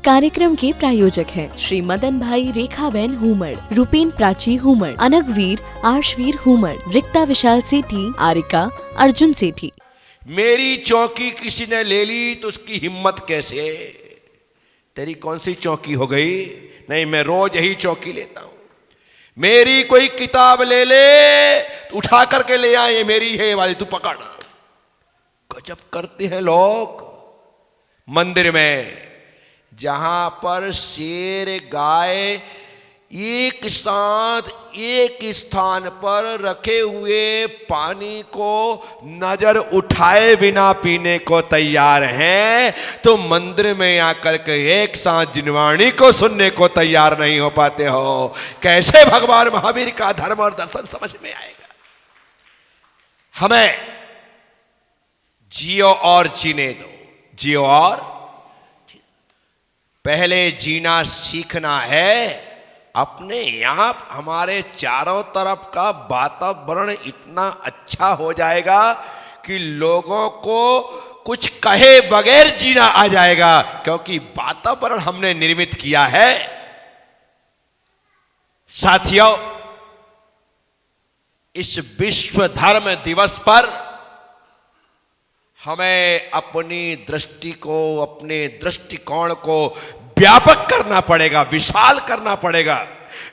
कार्यक्रम के प्रायोजक हैं श्री मदन भाई रेखाबेन हुमड़, रूपेन प्राची हुमड़, अनगवीर आर्शवीर हुमड़, रिक्ता विशाल सेठी, आरिका अर्जुन सेठी। मेरी चौकी किसी ने ले ली तो उसकी हिम्मत कैसे? तेरी कौन सी चौकी हो गई? नहीं, मैं रोज यही चौकी लेता हूं। मेरी कोई किताब ले ले तो उठा करके ले आए, ये मेरी है वाली तू पकड़। गजब करते हैं लोग। मंदिर में जहां पर शेर गाय एक साथ एक स्थान पर रखे हुए पानी को नजर उठाए बिना पीने को तैयार हैं, तो मंदिर में आकर के एक साथ जिनवाणी को सुनने को तैयार नहीं हो पाते हो। कैसे भगवान महावीर का धर्म और दर्शन समझ में आएगा? हमें जियो और जीने दो, जियो और पहले जीना सीखना है। अपने आप हमारे चारों तरफ का वातावरण इतना अच्छा हो जाएगा कि लोगों को कुछ कहे बगैर जीना आ जाएगा, क्योंकि वातावरण हमने निर्मित किया है। साथियों, इस विश्व धर्म दिवस पर हमें अपनी दृष्टि को, अपने दृष्टिकोण को व्यापक करना पड़ेगा, विशाल करना पड़ेगा,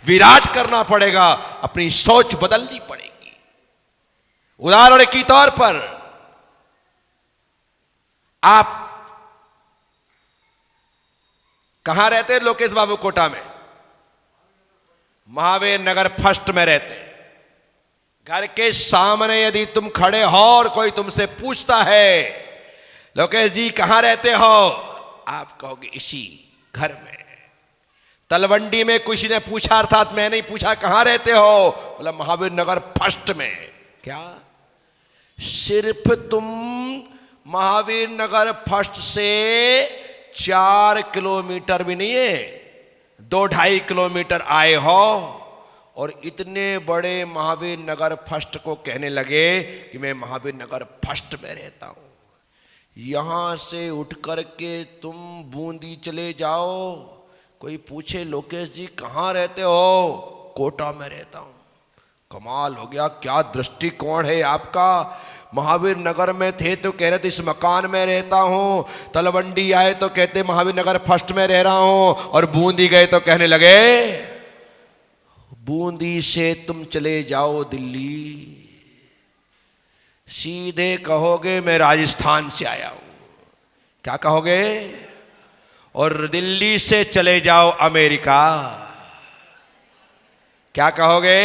विराट करना पड़ेगा। अपनी सोच बदलनी पड़ेगी। उदाहरण के तौर पर आप कहां रहते हैं? लोकेश बाबू कोटा में, महावीर नगर फर्स्ट में रहते हैं। घर के सामने यदि तुम खड़े हो और कोई तुमसे पूछता है लोकेश जी कहां रहते हो, आप कहोगे इसी घर में। तलवंडी में किसी ने पूछा, अर्थात मैं नहीं पूछा, कहां रहते हो? बोला महावीर नगर फर्स्ट में। क्या सिर्फ तुम महावीर नगर फर्स्ट से 4 किलोमीटर भी नहीं है, 2-2.5 किलोमीटर आए हो और इतने बड़े महावीर नगर फर्स्ट को कहने लगे कि मैं महावीर नगर फर्स्ट में रहता हूं। यहां से उठ करके तुम बूंदी चले जाओ, कोई पूछे लोकेश जी कहां रहते हो? कोटा में रहता हूं। कमाल हो गया, क्या दृष्टिकोण है आपका। महावीर नगर में थे तो कह रहे थे इस मकान में रहता हूं, तलवंडी आए तो कहते महावीर नगर फर्स्ट में रह रहा हूं, और बूंदी गए तो कहने लगे बूंदी से तुम चले जाओ दिल्ली, सीधे कहोगे मैं राजस्थान से आया हूं। क्या कहोगे? और दिल्ली से चले जाओ अमेरिका, क्या कहोगे?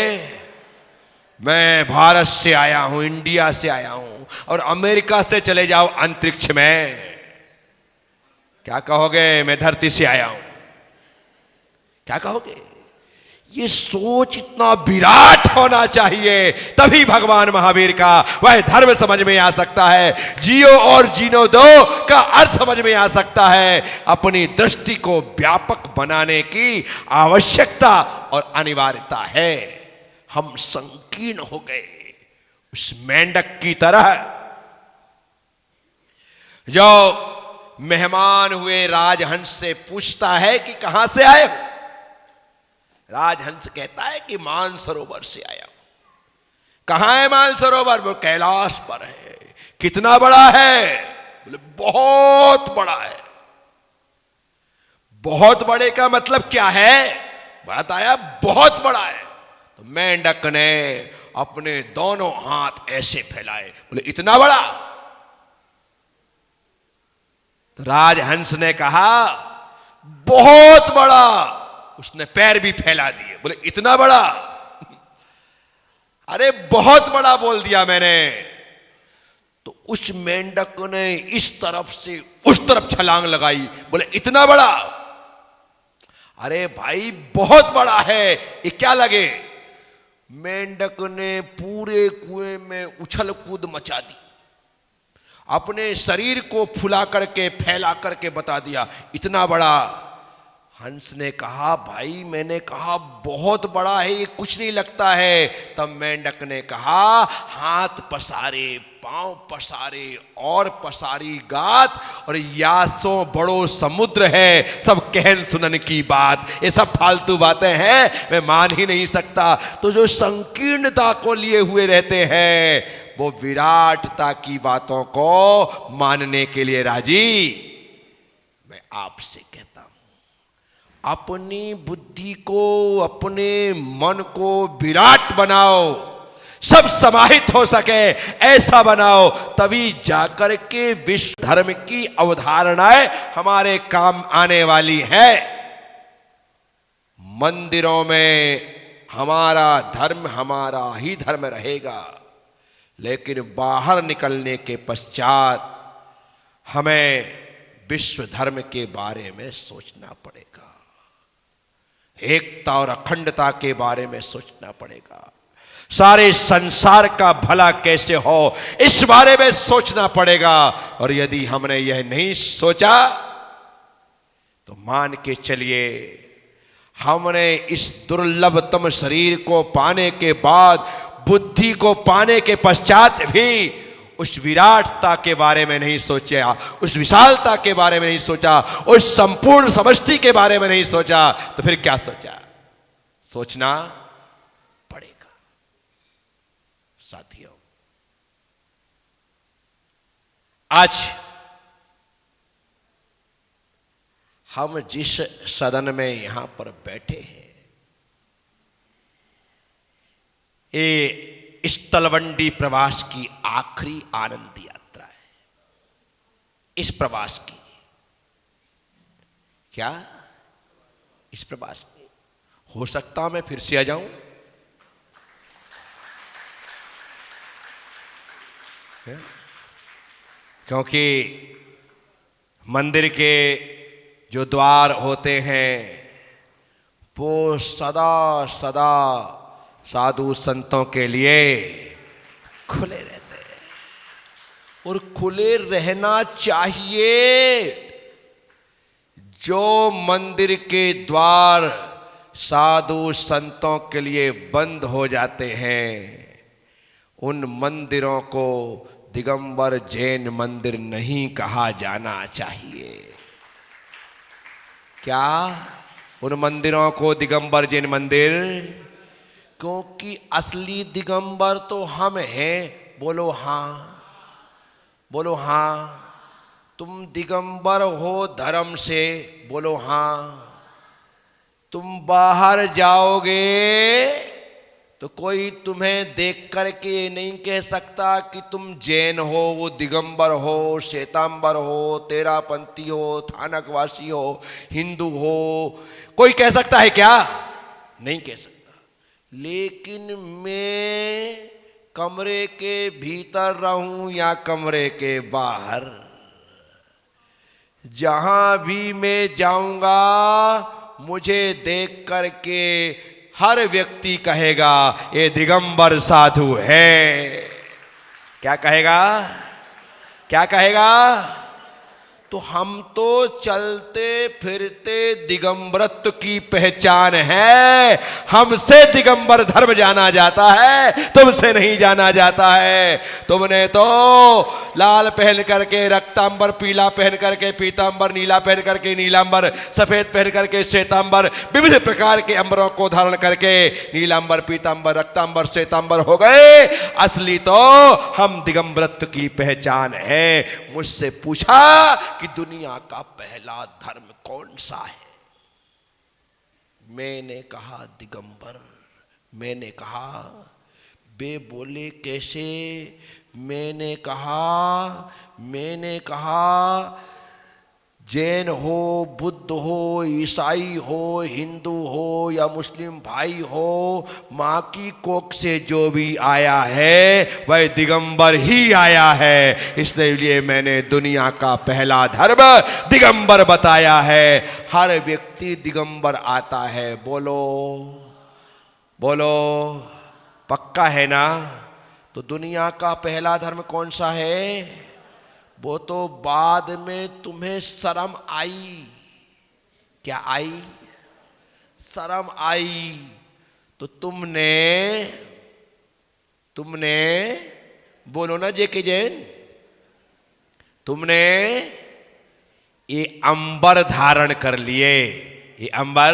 मैं भारत से आया हूं, इंडिया से आया हूं। और अमेरिका से चले जाओ अंतरिक्ष में, क्या कहोगे? मैं धरती से आया हूं। क्या कहोगे? ये सोच इतना विराट होना चाहिए, तभी भगवान महावीर का वह धर्म समझ में आ सकता है। जियो और जीनो दो का अर्थ समझ में आ सकता है। अपनी दृष्टि को व्यापक बनाने की आवश्यकता और अनिवार्यता है। हम संकीर्ण हो गए उस मेंढक की तरह जो मेहमान हुए राजहंस से पूछता है कि कहां से आए हो? राजहंस कहता है कि मानसरोवर से आया हूं। कहां है मानसरोवर? वो कैलाश पर है। कितना बड़ा है? बोले बहुत बड़ा है। बहुत बड़े का मतलब क्या है? बताया बहुत बड़ा है। तो मेंढक ने अपने दोनों हाथ ऐसे फैलाए, बोले इतना बड़ा? तो राजहंस ने कहा बहुत बड़ा। उसने पैर भी फैला दिए, बोले इतना बड़ा? अरे बहुत बड़ा बोल दिया मैंने। तो उस मेंढक ने इस तरफ से उस तरफ छलांग लगाई, बोले इतना बड़ा? अरे भाई बहुत बड़ा है, ये क्या लगे? मेंढक ने पूरे कुएं में उछल कूद मचा दी, अपने शरीर को फुला करके फैला करके बता दिया इतना बड़ा। हंस ने कहा, भाई मैंने कहा बहुत बड़ा है, ये कुछ नहीं लगता है। तब मेंढक ने कहा, हाथ पसारे, पांव पसारे और पसारी गात, और यासों बड़ो समुद्र है, सब कहन सुनन की बात। ये सब फालतू बातें हैं, मैं मान ही नहीं सकता। तो जो संकीर्णता को लिए हुए रहते हैं वो विराटता की बातों को मानने के लिए राजी। मैं आपसे कहता हूं, अपनी बुद्धि को, अपने मन को विराट बनाओ, सब समाहित हो सके ऐसा बनाओ, तभी जाकर के विश्व धर्म की अवधारणाएं हमारे काम आने वाली है। मंदिरों में हमारा धर्म हमारा ही धर्म रहेगा, लेकिन बाहर निकलने के पश्चात हमें विश्व धर्म के बारे में सोचना पड़ेगा, एकता और अखंडता के बारे में सोचना पड़ेगा, सारे संसार का भला कैसे हो इस बारे में सोचना पड़ेगा। और यदि हमने यह नहीं सोचा तो मान के चलिए, हमने इस दुर्लभतम शरीर को पाने के बाद, बुद्धि को पाने के पश्चात भी उस विराटता के बारे में नहीं सोचा, उस विशालता के बारे में नहीं सोचा, उस संपूर्ण समष्टि के बारे में नहीं सोचा, तो फिर क्या सोचा? सोचना पड़ेगा। साथियों, आज हम जिस सदन में यहां पर बैठे हैं, ये इस तलवंडी प्रवास की आखिरी आनंद यात्रा है। इस प्रवास की क्या, इस प्रवास की हो सकता मैं फिर से आ जाऊं, क्योंकि मंदिर के जो द्वार होते हैं वो सदा सदा साधु संतों के लिए खुले रहते हैं, और खुले रहना चाहिए। जो मंदिर के द्वार साधु संतों के लिए बंद हो जाते हैं, उन मंदिरों को दिगंबर जैन मंदिर नहीं कहा जाना चाहिए। क्या उन मंदिरों को दिगंबर जैन मंदिर? क्योंकि असली दिगंबर तो हम हैं। बोलो हां, बोलो हां। तुम दिगंबर हो धर्म से, बोलो हां। तुम बाहर जाओगे तो कोई तुम्हें देख करके ये नहीं कह सकता कि तुम जैन हो, वो दिगंबर हो, श्वेतांबर हो, तेरापंथी हो, थानकवासी हो, हिंदू हो। कोई कह सकता है क्या? नहीं कह सकता। लेकिन मैं कमरे के भीतर रहूं या कमरे के बाहर, जहां भी मैं जाऊंगा मुझे देख करके हर व्यक्ति कहेगा ये दिगंबर साधु है। क्या कहेगा? क्या कहेगा? तो हम तो चलते फिरते दिगंबरत्व की पहचान है। हमसे दिगंबर धर्म जाना जाता है, तुमसे नहीं जाना जाता है। तुमने तो लाल पहन करके रक्तांबर, पीला पहन करके पीतांबर, नीला पहन करके नीलांबर, सफेद पहन करके श्वेतांबर, विविध प्रकार के अंबरों को धारण करके नीलांबर, पीतांबर, रक्तांबर, श्वेतांबर हो गए। असली तो हम दिगंबरत्व की पहचान है। मुझसे पूछा कि दुनिया का पहला धर्म कौन सा है? मैंने कहा दिगंबर। मैंने कहा, बे बोले कैसे? मैंने कहा जैन हो, बुद्ध हो, ईसाई हो, हिंदू हो या मुस्लिम भाई हो, माँ की कोख से जो भी आया है वह दिगंबर ही आया है। इसलिए मैंने दुनिया का पहला धर्म दिगंबर बताया है। हर व्यक्ति दिगंबर आता है। बोलो बोलो, पक्का है ना? तो दुनिया का पहला धर्म कौन सा है? वो तो बाद में तुम्हें शर्म आई, क्या आई? शर्म आई। तो तुमने बोलो ना जेके जैन, तुमने ये अंबर धारण कर लिए। ये अंबर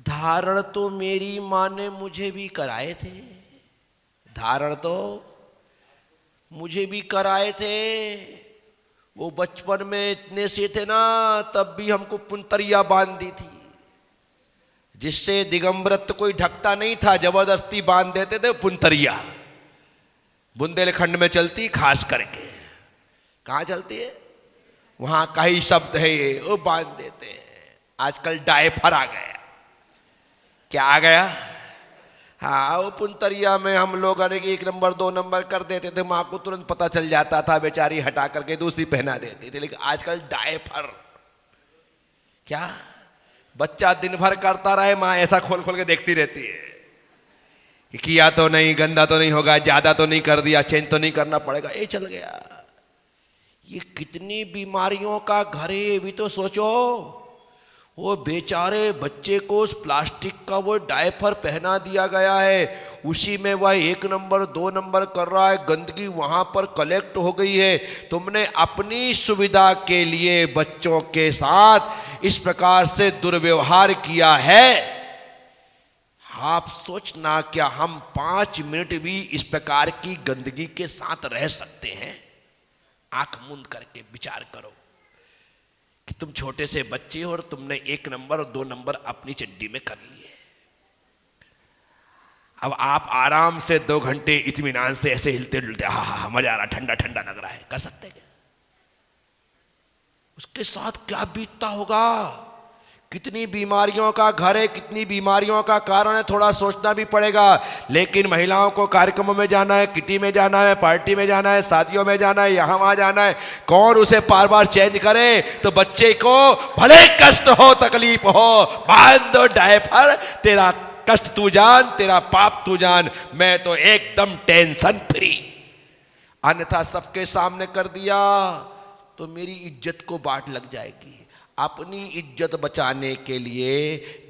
धारण तो मेरी मां ने मुझे भी कराए थे, धारण तो मुझे भी कराए थे। वो बचपन में इतने से थे ना, तब भी हमको पुंतरिया बांध दी थी, जिससे दिगंबरत्व कोई ढकता नहीं था, जबरदस्ती बांध देते थे पुंतरिया। बुंदेलखंड में चलती खास करके। कहाँ चलती है? वहां का ही शब्द है ये, वो बांध देते हैं। आजकल डायफर आ गया। क्या आ गया? हाँ, वो पुंतरिया में हम लोग एक नंबर 2 नंबर कर देते थे, माँ को तुरंत पता चल जाता था, बेचारी हटा करके दूसरी पहना देती थी। लेकिन आजकल डायफर, क्या बच्चा दिन भर करता रहे, माँ ऐसा खोल खोल के देखती रहती है कि किया तो नहीं, गंदा तो नहीं होगा, ज्यादा तो नहीं कर दिया, चेंज तो नहीं करना पड़ेगा। ये चल गया। ये कितनी बीमारियों का घर है, ये भी तो सोचो। वो बेचारे बच्चे को उस प्लास्टिक का वो डायपर पहना दिया गया है, उसी में वह 1 नंबर 2 नंबर कर रहा है, गंदगी वहां पर कलेक्ट हो गई है। तुमने अपनी सुविधा के लिए बच्चों के साथ इस प्रकार से दुर्व्यवहार किया है। आप सोचना, क्या हम 5 मिनट भी इस प्रकार की गंदगी के साथ रह सकते हैं? आंख मूंद करके विचार करो कि तुम छोटे से बच्चे हो और तुमने 1 नंबर और 2 नंबर अपनी चड्डी में कर लिए। अब आप आराम से 2 घंटे इत्मीनान से ऐसे हिलते डुलते, हा हा मजा आ रहा, ठंडा ठंडा लग रहा है, कर सकते क्या? उसके साथ क्या बीतता होगा? कितनी बीमारियों का घर है, कितनी बीमारियों का कारण है, थोड़ा सोचना भी पड़ेगा। लेकिन महिलाओं को कार्यक्रमों में जाना है, किटी में जाना है, पार्टी में जाना है, शादियों में जाना है, यहां वहां जाना है, कौन उसे बार बार चेंज करे? तो बच्चे को भले कष्ट हो, तकलीफ हो, बांध दो डायपर, तेरा कष्ट तू जान, तेरा पाप तू जान, मैं तो एकदम टेंशन फ्री। अन्यथा सबके सामने कर दिया तो मेरी इज्जत को बाट लग जाएगी। अपनी इज्जत बचाने के लिए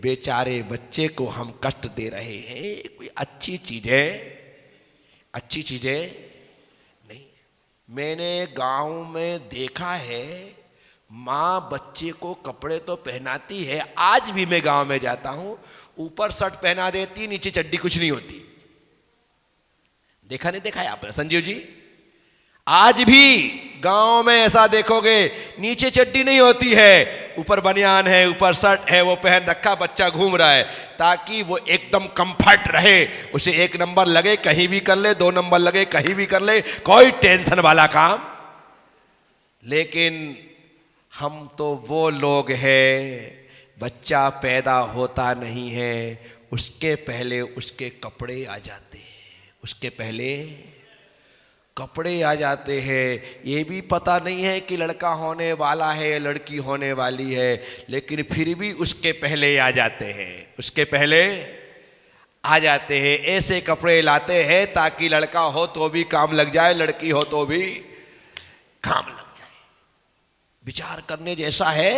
बेचारे बच्चे को हम कष्ट दे रहे हैं। कोई अच्छी चीज है? अच्छी चीज है नहीं। मैंने गांव में देखा है, माँ बच्चे को कपड़े तो पहनाती है, आज भी मैं गांव में जाता हूं, ऊपर शर्ट पहना देती, नीचे चड्डी कुछ नहीं होती। देखा नहीं देखा है आपने संजीव जी? आज भी गांव में ऐसा देखोगे, नीचे चड्डी नहीं होती है, ऊपर बनियान है, ऊपर शर्ट है, वो पहन रखा, बच्चा घूम रहा है, ताकि वो एकदम कंफर्ट रहे। उसे 1 नंबर लगे कहीं भी कर ले, 2 नंबर लगे कहीं भी कर ले, कोई टेंशन वाला काम। लेकिन हम तो वो लोग हैं, बच्चा पैदा होता नहीं है, उसके पहले उसके कपड़े आ जाते हैं, उसके पहले कपड़े आ जाते हैं। ये भी पता नहीं है कि लड़का होने वाला है या लड़की होने वाली है, लेकिन फिर भी उसके पहले आ जाते हैं, उसके पहले आ जाते हैं। ऐसे कपड़े लाते हैं ताकि लड़का हो तो भी काम लग जाए, लड़की हो तो भी काम लग जाए। विचार करने जैसा है।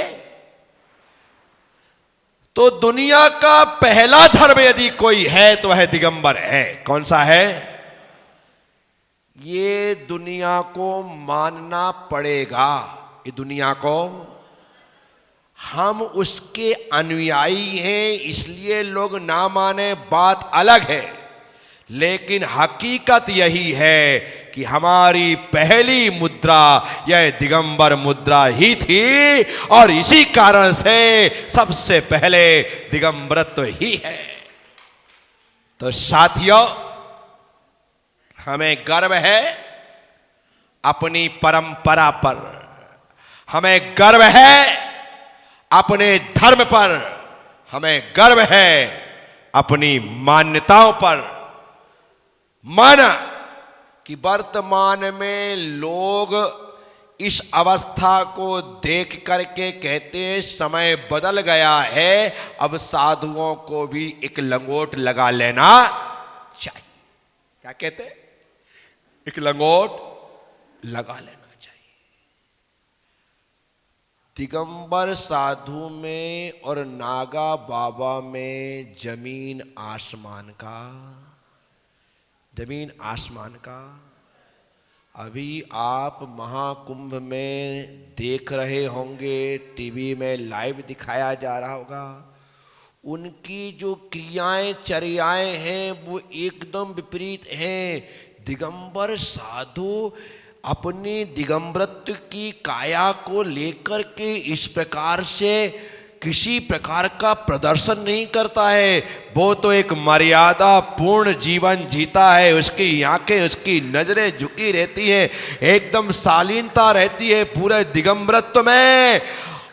तो दुनिया का पहला धर्म यदि कोई है तो वह दिगंबर है। कौन सा है? ये दुनिया को मानना पड़ेगा। ये दुनिया को, हम उसके अनुयायी हैं, इसलिए लोग ना माने बात अलग है, लेकिन हकीकत यही है कि हमारी पहली मुद्रा यह दिगंबर मुद्रा ही थी, और इसी कारण से सबसे पहले दिगंबरत्व ही है। तो साथियों, हमें गर्व है अपनी परंपरा पर, हमें गर्व है अपने धर्म पर, हमें गर्व है अपनी मान्यताओं पर। माना कि वर्तमान में लोग इस अवस्था को देख करके कहते हैं समय बदल गया है, अब साधुओं को भी एक लंगोट लगा लेना चाहिए। क्या कहते हैं? एक लंगोट लगा लेना चाहिए। दिगंबर साधु में और नागा बाबा में जमीन आसमान का। अभी आप महाकुंभ में देख रहे होंगे, टीवी में लाइव दिखाया जा रहा होगा, उनकी जो क्रियाएं चर्याएं हैं वो एकदम विपरीत हैं। दिगंबर साधु अपनी दिगंबरत्व की काया को लेकर के इस प्रकार से किसी प्रकार का प्रदर्शन नहीं करता है। वो तो एक मर्यादा पूर्ण जीवन जीता है। उसकी आंखें, उसकी नजरें झुकी रहती हैं, एकदम शालीनता रहती है। पूरे दिगंबरत्व में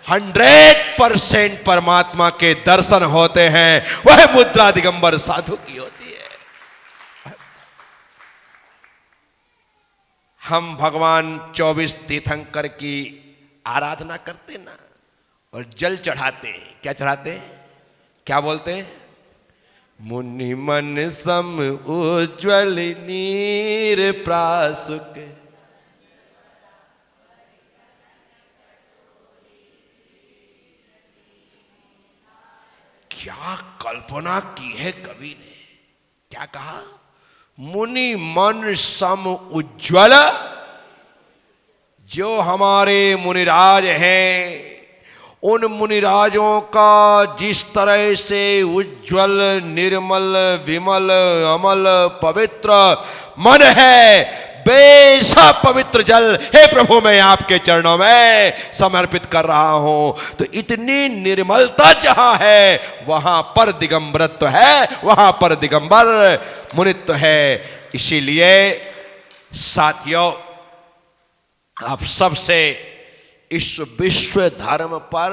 100% परमात्मा के दर्शन होते हैं। वह मुद्रा दिगंबर साधु की होती है। हम भगवान 24 तीर्थंकर की आराधना करते ना, और जल चढ़ाते हैं। क्या चढ़ाते हैं? क्या बोलते हैं? मुनि मन सम उज्ज्वल नीर प्रासुक, क्या कल्पना की है कवि ने। क्या कहा? मुनि मन सम उज्ज्वल। जो हमारे मुनिराज हैं, उन मुनिराजों का जिस तरह से उज्ज्वल, निर्मल, विमल, अमल, पवित्र मन है, बेसा पवित्र जल हे प्रभु मैं आपके चरणों में समर्पित कर रहा हूं। तो इतनी निर्मलता जहां है वहां पर दिगंबरत्व है, वहां पर दिगंबर मुनित्व है। इसीलिए साथियों, आप सबसे इस विश्व धर्म पर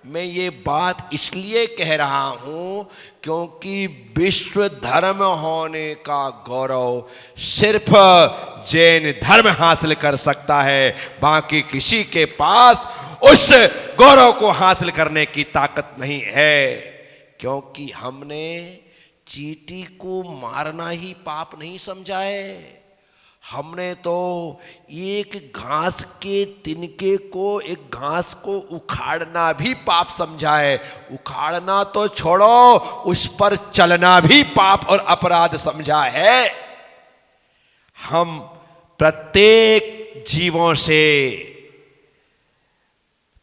मैं ये बात इसलिए कह रहा हूं क्योंकि विश्व धर्म होने का गौरव सिर्फ जैन धर्म हासिल कर सकता है। बाकी किसी के पास उस गौरव को हासिल करने की ताकत नहीं है, क्योंकि हमने चींटी को मारना ही पाप नहीं समझा है। हमने तो एक घास के तिनके को, एक घास को उखाड़ना भी पाप समझा है। उखाड़ना तो छोड़ो, उस पर चलना भी पाप और अपराध समझा है। हम प्रत्येक जीवों से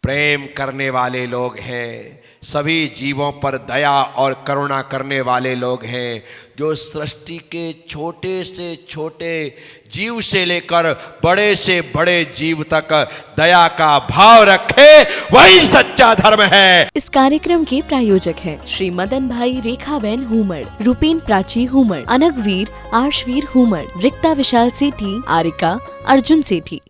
प्रेम करने वाले लोग हैं, सभी जीवों पर दया और करुणा करने वाले लोग हैं। जो सृष्टि के छोटे से छोटे जीव से लेकर बड़े से बड़े जीव तक दया का भाव रखे, वही सच्चा धर्म है। इस कार्यक्रम के प्रायोजक हैं श्री मदन भाई रेखाबेन हुमड़, रूपेन प्राची हुमड़, अनगवीर आर्शवीर हुमड़, रिक्ता विशाल सेठी, आरिका अर्जुन सेठी।